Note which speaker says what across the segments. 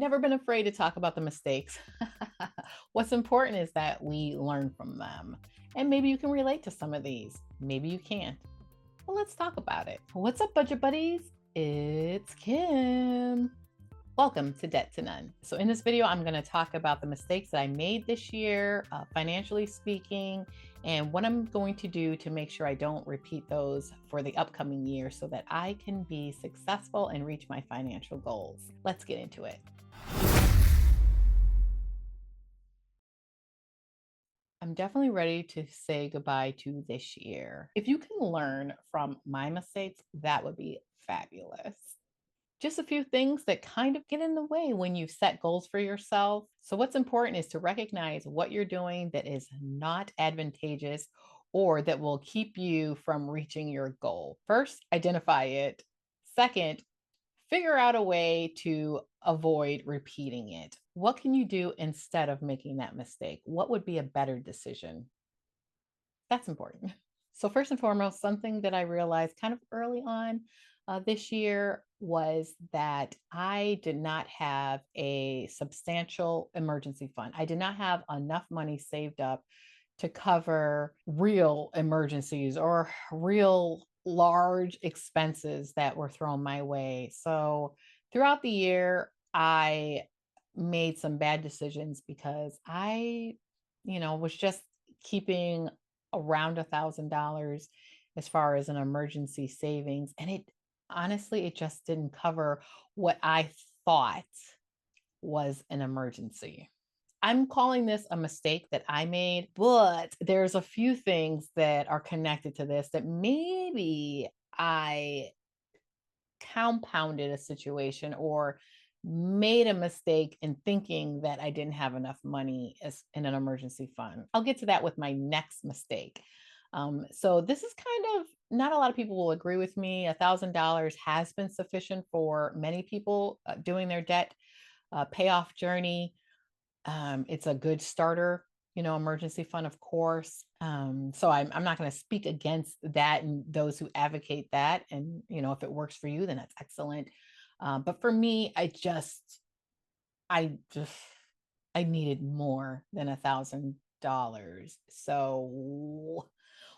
Speaker 1: Never been afraid to talk about the mistakes. What's important is that we learn from them. And maybe you can relate to some of these. Maybe you can't. Well, let's talk about it. What's up, budget buddies? It's Kim. Welcome to Debt to None. So, in this video, I'm going to talk about the mistakes that I made this year, financially speaking, and what I'm going to do to make sure I don't repeat those for the upcoming year so that I can be successful and reach my financial goals. Let's get into it. I'm definitely ready to say goodbye to this year. If you can learn from my mistakes, that would be fabulous. Just a few things that kind of get in the way when you set goals for yourself. So, what's important is to recognize what you're doing that is not advantageous or that will keep you from reaching your goal. First, identify it. Second, figure out a way to avoid repeating it. What can you do instead of making that mistake? What would be a better decision? That's important. So, first and foremost, something that I realized kind of early on this year was that I did not have a substantial emergency fund. I did not have enough money saved up to cover real emergencies or real large expenses that were thrown my way. So, throughout the year, I made some bad decisions because I was just keeping around $1,000 as far as an emergency savings. And it honestly, it just didn't cover what I thought was an emergency. I'm calling this a mistake that I made, but there's a few things that are connected to this that maybe I compounded a situation or made a mistake in thinking that I didn't have enough money as in an emergency fund. I'll get to that with my next mistake. So this is kind of not a lot of people will agree with me. $1,000 has been sufficient for many people doing their debt payoff journey. It's a good starter, emergency fund, of course. So I'm not going to speak against that and those who advocate that. And, if it works for you, then that's excellent. But for me, I just, I needed more than $1,000. So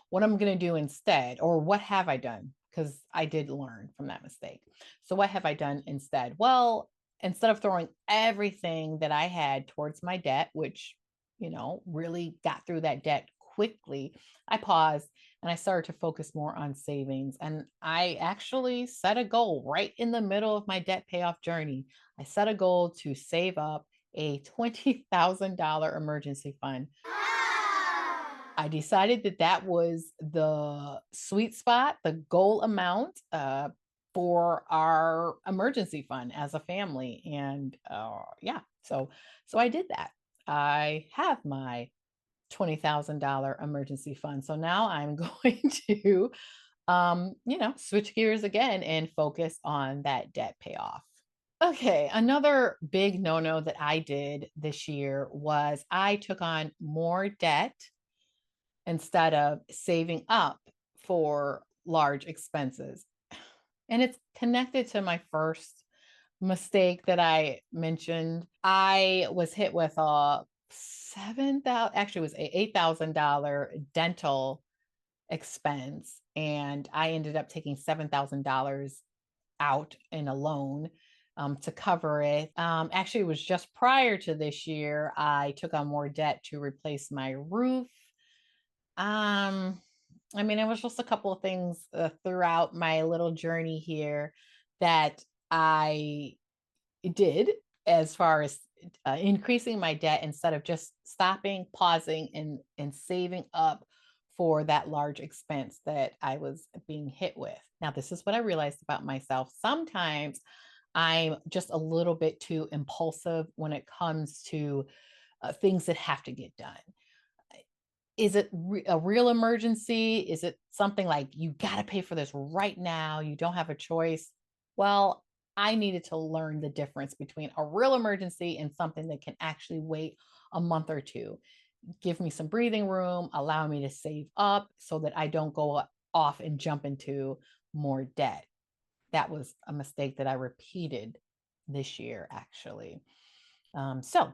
Speaker 1: what I'm going to do instead, or what have I done? Because I did learn from that mistake. So what have I done instead? Well, instead of throwing everything that I had towards my debt, which, really got through that debt quickly, I paused and I started to focus more on savings. And I actually set a goal right in the middle of my debt payoff journey. I set a goal to save up a $20,000 emergency fund. I decided that that was the sweet spot, the goal amount for our emergency fund as a family, and yeah, so I did that. I have my $20,000 emergency fund. So now I'm going to, switch gears again and focus on that debt payoff. Okay, another big no-no that I did this year was I took on more debt instead of saving up for large expenses. And it's connected to my first mistake that I mentioned. I was hit with a 7,000, actually it was a $8,000 dental expense, and I ended up taking $7,000 out in a loan to cover it. Actually, it was just prior to this year, I took on more debt to replace my roof. um, I mean, it was just a couple of things throughout my little journey here that I did as far as increasing my debt instead of just stopping, pausing, and saving up for that large expense that I was being hit with. Now, this is what I realized about myself. Sometimes I'm just a little bit too impulsive when it comes to things that have to get done. Is it a real emergency? Is it something like you got to pay for this right now? You don't have a choice. Well, I needed to learn the difference between a real emergency and something that can actually wait a month or two. Give me some breathing room, allow me to save up so that I don't go off and jump into more debt. That was a mistake that I repeated this year, actually. So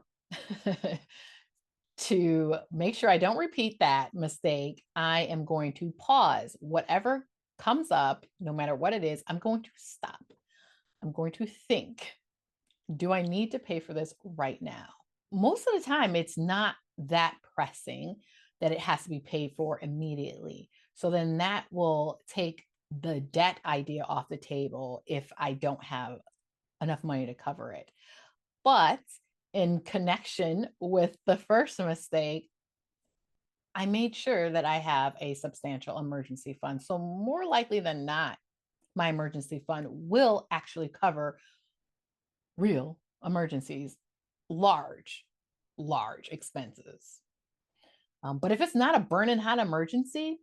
Speaker 1: to make sure I don't repeat that mistake, I am going to pause whatever comes up, no matter what it is. I'm going to stop. I'm going to think, do I need to pay for this right now? Most of the time, it's not that pressing that it has to be paid for immediately. So then that will take the debt idea off the table if I don't have enough money to cover it. But in connection with the first mistake, I made sure that I have a substantial emergency fund. So, more likely than not, my emergency fund will actually cover real emergencies, large, large expenses. But if it's not a burning hot emergency,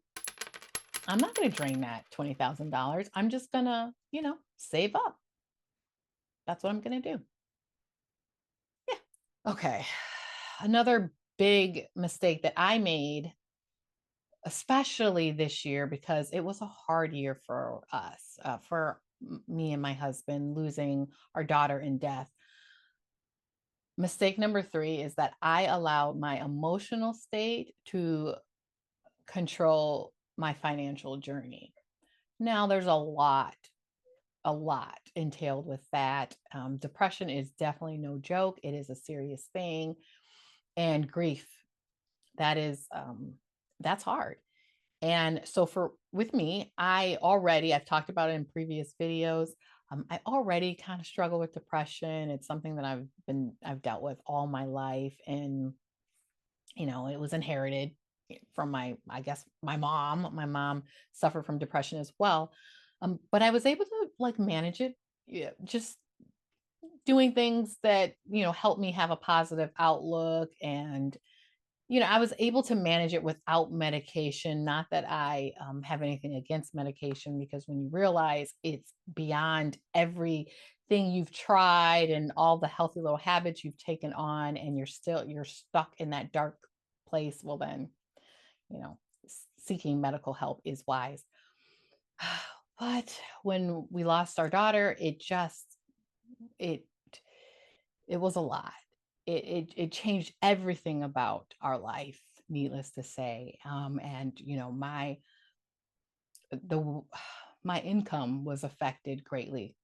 Speaker 1: I'm not going to drain that $20,000. I'm just going to, save up. That's what I'm going to do. Yeah. Okay. Another big mistake that I made, especially this year, because it was a hard year for us, for me and my husband, losing our daughter in death. Mistake number 3 is that I allowed my emotional state to control my financial journey. Now, there's a lot entailed with that. Depression is definitely no joke. It is a serious thing. And grief, that is, that's hard. And so with me, I've talked about it in previous videos. I already kind of struggle with depression. It's something that I've dealt with all my life. And, it was inherited from I guess my mom. My mom suffered from depression as well. But I was able to like manage it, yeah, just doing things that, help me have a positive outlook. And I was able to manage it without medication. Not that I have anything against medication, because when you realize it's beyond everything you've tried and all the healthy little habits you've taken on, and you're stuck in that dark place, well then, you know, seeking medical help is wise. But when we lost our daughter, it it was a lot. It changed everything about our life, needless to say. And the my income was affected greatly.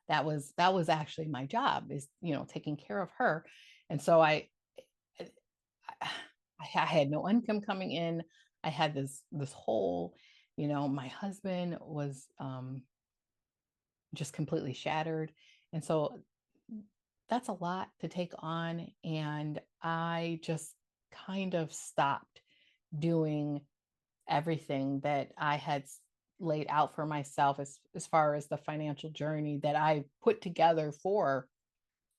Speaker 1: That was actually my job, is taking care of her. And so I had no income coming in. I had this hole. My husband was just completely shattered. And so that's a lot to take on. And I just kind of stopped doing everything that I had laid out for myself, as far as the financial journey that I put together for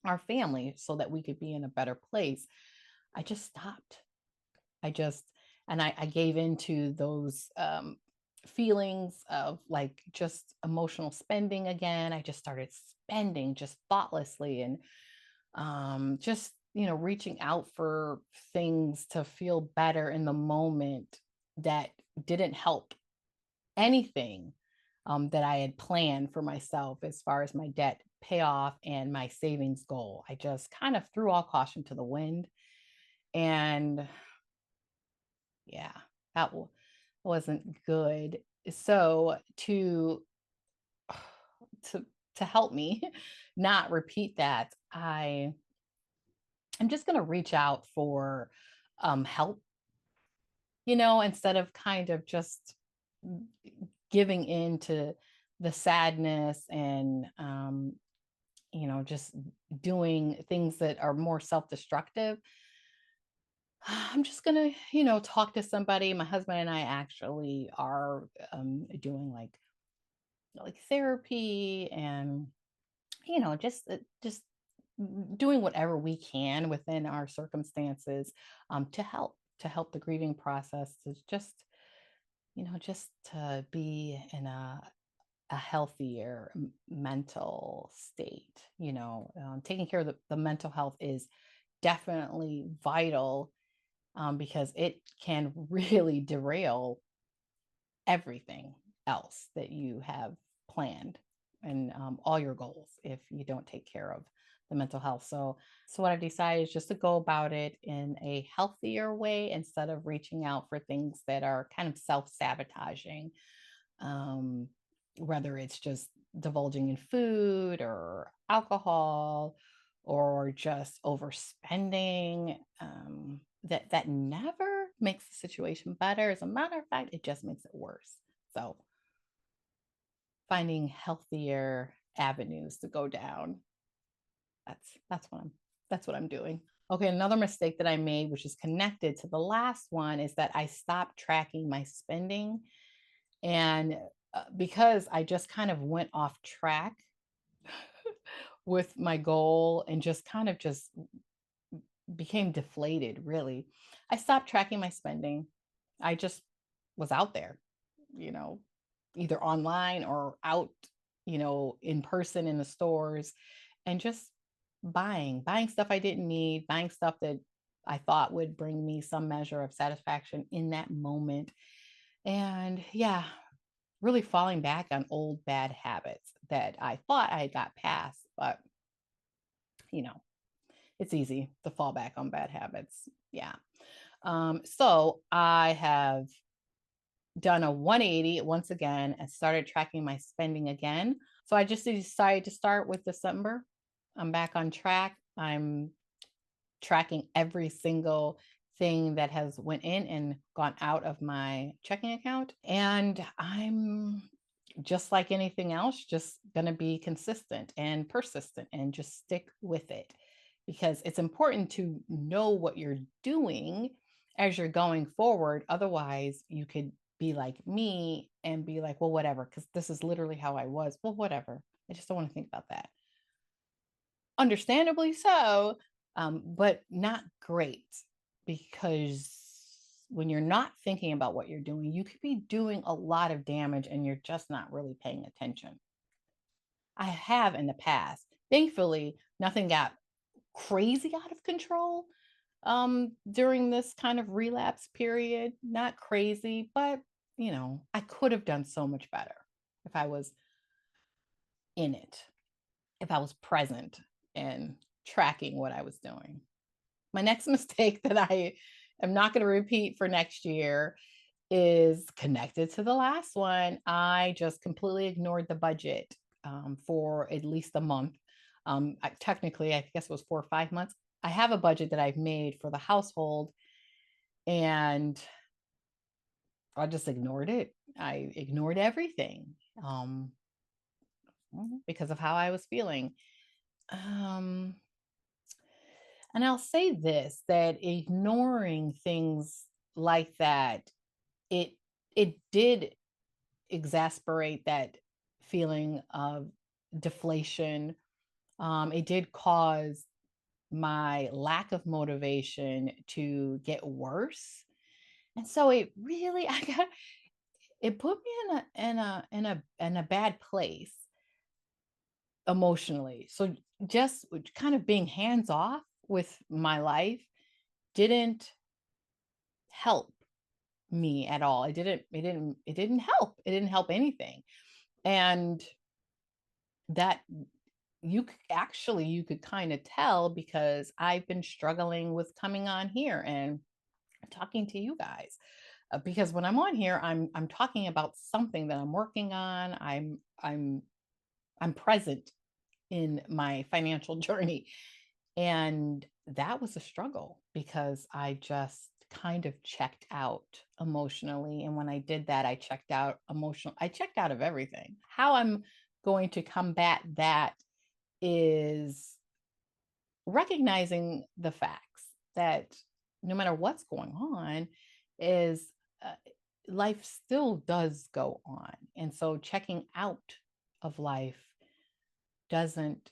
Speaker 1: our family so that we could be in a better place. I just stopped. I just, and I gave into those feelings of like just emotional spending again. I just started spending just thoughtlessly, and just reaching out for things to feel better in the moment that didn't help anything that I had planned for myself as far as my debt payoff and my savings goal. I just kind of threw all caution to the wind. And yeah, that wasn't good. So to to help me not repeat that, I'm just going to reach out for help, instead of kind of just giving in to the sadness and, just doing things that are more self destructive. I'm just going to, talk to somebody. My husband and I actually are doing like therapy, and, just doing whatever we can within our circumstances, to help the grieving process, to just to be in a healthier mental state. Taking care of the mental health is definitely vital, because it can really derail everything else that you have planned and all your goals if you don't take care of the mental health. So what I've decided is just to go about it in a healthier way instead of reaching out for things that are kind of self-sabotaging. Um, Whether it's just divulging in food or alcohol or just overspending, that never makes the situation better. As a matter of fact, it just makes it worse. So finding healthier avenues to go down. That's what I'm doing. Okay, another mistake that I made, which is connected to the last one, is that I stopped tracking my spending. And because I just kind of went off track with my goal and just kind of just became deflated, really. I stopped tracking my spending. I just was out there, you know, either online or out, in person in the stores, and just buying stuff I didn't need, buying stuff that I thought would bring me some measure of satisfaction in that moment. And yeah, really falling back on old bad habits that I thought I got past, but you know, it's easy to fall back on bad habits. Yeah. So I have done a 180 once again and started tracking my spending again. So I just decided to start with December. I'm back on track. I'm tracking every single thing that has went in and gone out of my checking account. And I'm just like anything else, just going to be consistent and persistent and just stick with it, because it's important to know what you're doing as you're going forward. Otherwise, you could be like me and be like, well, whatever, because this is literally how I was. Well, whatever. I just don't want to think about that. Understandably so, but not great, because when you're not thinking about what you're doing, you could be doing a lot of damage and you're just not really paying attention. I have in the past. Thankfully, nothing got crazy out of control during this kind of relapse period. Not crazy, but I could have done so much better if I was in it, if I was present and tracking what I was doing. My next mistake that I am not going to repeat for next year is connected to the last one. I just completely ignored the budget for at least a month. Technically, I guess it was 4 or 5 months. I have a budget that I've made for the household, and I just ignored it. I ignored everything because of how I was feeling. Um, and I'll say this, that ignoring things like that, it it did exasperate that feeling of deflation. It did cause my lack of motivation to get worse. And so it really, it put me in a bad place emotionally. So just kind of being hands off with my life didn't help me at all. It didn't help. It didn't help anything. And that you could kind of tell, because I've been struggling with coming on here and talking to you guys. Because when I'm on here, I'm talking about something that I'm working on. I'm present in my financial journey. And that was a struggle because I just kind of checked out emotionally. And when I did that, I checked out of everything. How I'm going to combat that is recognizing the facts that no matter what's going on, is uh, life still does go on. And so checking out of life doesn't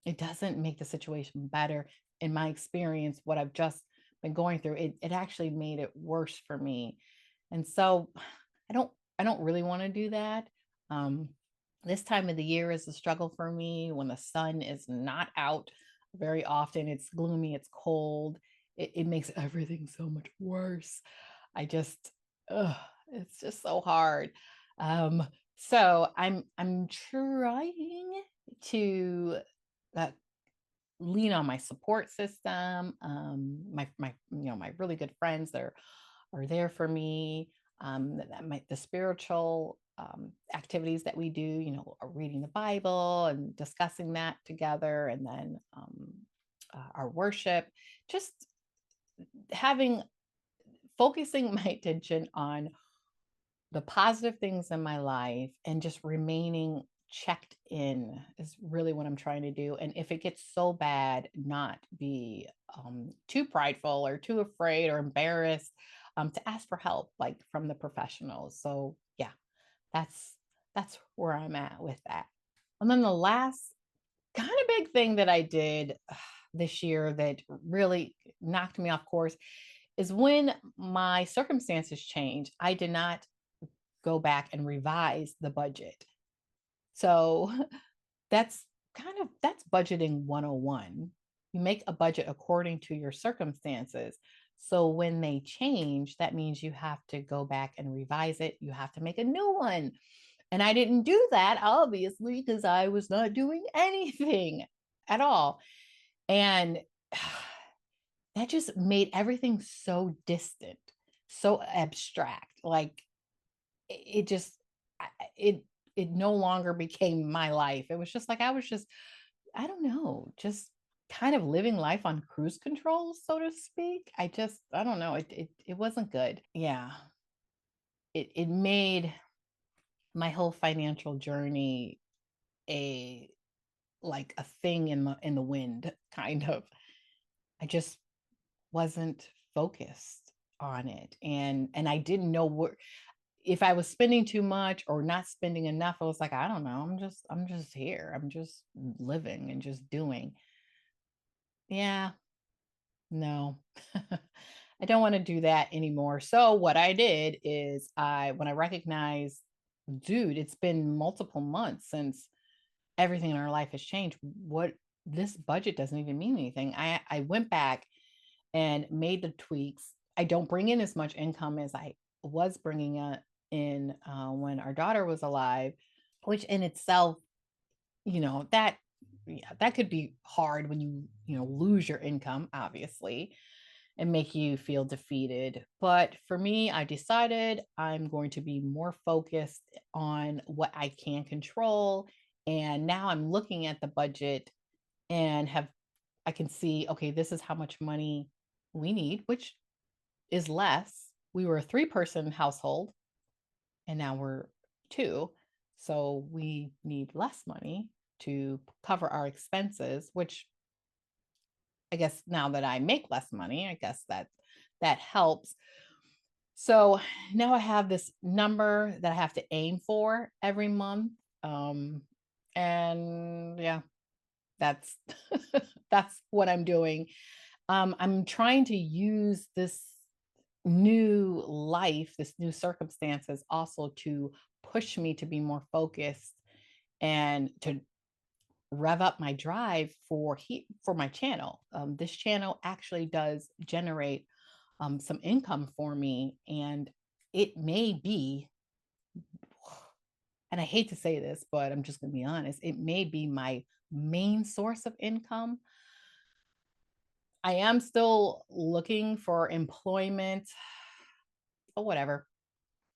Speaker 1: it doesn't make the situation better. In my experience, what I've just been going through, it actually made it worse for me. And so I don't really want to do that. Um, this time of the year is a struggle for me when the sun is not out very often. It's gloomy, it's cold. It makes everything so much worse. I just, ugh, it's just so hard. Um, So I'm trying to uh, lean on my support system. My really good friends that are there for me. The spiritual activities that we do, reading the Bible and discussing that together, and then our worship, just having focusing my attention on the positive things in my life and just remaining checked in is really what I'm trying to do. And if it gets so bad, not be too prideful or too afraid or embarrassed to ask for help, like from the professionals. So yeah, that's where I'm at with that. And then the last kind of big thing that I did this year that really knocked me off course is when my circumstances changed. I did not go back and revise the budget. So that's budgeting 101. You make a budget according to your circumstances. So when they change, that means you have to go back and revise it. You have to make a new one. And I didn't do that, obviously, because I was not doing anything at all. And that just made everything so distant, so abstract. Like it just it it no longer became my life. It was just like I was just, I don't know, just kind of living life on cruise control, so to speak. I don't know, it wasn't good. Yeah. It made my whole financial journey a like a thing in the wind, kind of. I just wasn't focused on it, and I didn't know where, if I was spending too much or not spending enough. I was like, I don't know. I'm just here. I'm just living and just doing. Yeah, no. I don't want to do that anymore. So what I did is when I recognized, dude, it's been multiple months since everything in our life has changed. What This budget doesn't even mean anything. I went back and made the tweaks. I don't bring in as much income as I was bringing in when our daughter was alive, which in itself, that, yeah, that could be hard when you lose your income, obviously, and make you feel defeated. But for me, I decided I'm going to be more focused on what I can control. And now I'm looking at the budget and I can see, okay, this is how much money we need, which is less. We were a 3-person household and now we're 2. So we need less money to cover our expenses, which I guess now that I make less money, I guess that helps. So now I have this number that I have to aim for every month. Um, and yeah, that's that's what I'm doing. I'm trying to use this new life, this new circumstances also to push me to be more focused and to rev up my drive for my channel. This channel actually does generate some income for me, and it may be, and I hate to say this, but I'm just going to be honest, it may be my main source of income. I am still looking for employment, but whatever.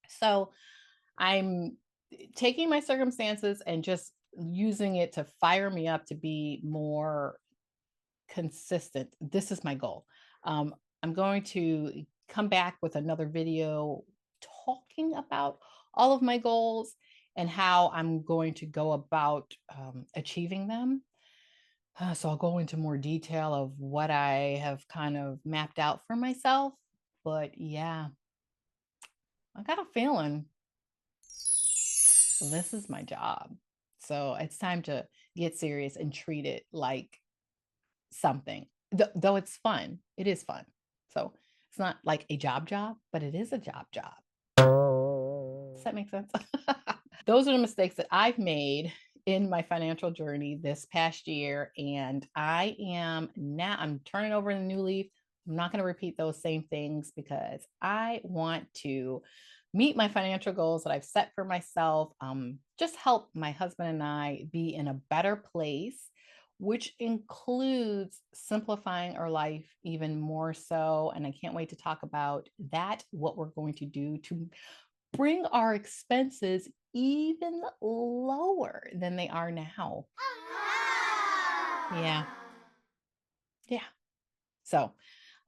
Speaker 1: So I'm taking my circumstances and just using it to fire me up to be more consistent. This is my goal. I'm going to come back with another video talking about all of my goals and how I'm going to go about achieving them. So I'll go into more detail of what I have kind of mapped out for myself. But yeah, I got a feeling this is my job. So it's time to get serious and treat it like something. Though it's fun. It is fun. So it's not like a job, but it is a job. Does that make sense? Those are the mistakes that I've made in my financial journey this past year. And I'm turning over a new leaf. I'm not going to repeat those same things because I want to meet my financial goals that I've set for myself, just help my husband and I be in a better place, which includes simplifying our life even more so. And I can't wait to talk about that, what we're going to do to bring our expenses even lower than they are now. Yeah. Yeah. So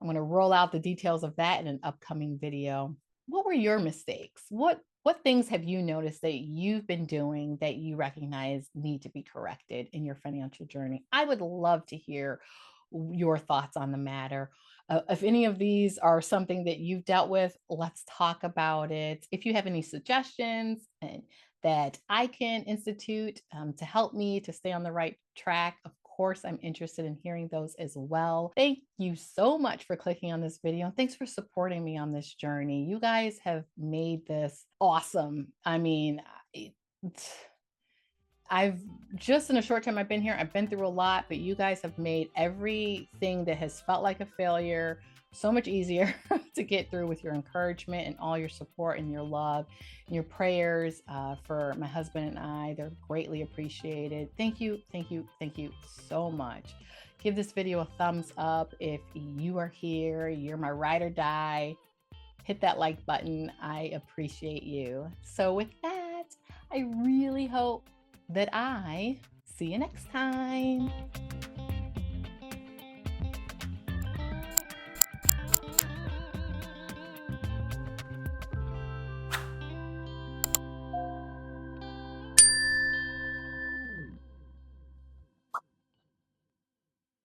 Speaker 1: I'm going to roll out the details of that in an upcoming video. What were your mistakes? What things have you noticed that you've been doing that you recognize need to be corrected in your financial journey? I would love to hear your thoughts on the matter. If any of these are something that you've dealt with, let's talk about it. If you have any suggestions and that I can institute to help me to stay on the right track, of course, I'm interested in hearing those as well. Thank you so much for clicking on this video. And thanks for supporting me on this journey. You guys have made this awesome. I mean, I've just in a short time I've been here, I've been through a lot, but you guys have made everything that has felt like a failure so much easier to get through with your encouragement and all your support and your love and your prayers for my husband and I. They're greatly appreciated. Thank you, thank you, thank you so much. Give this video a thumbs up if you are here, you're my ride or die. Hit that like button. I appreciate you. So with that, I really hope that I see you next time.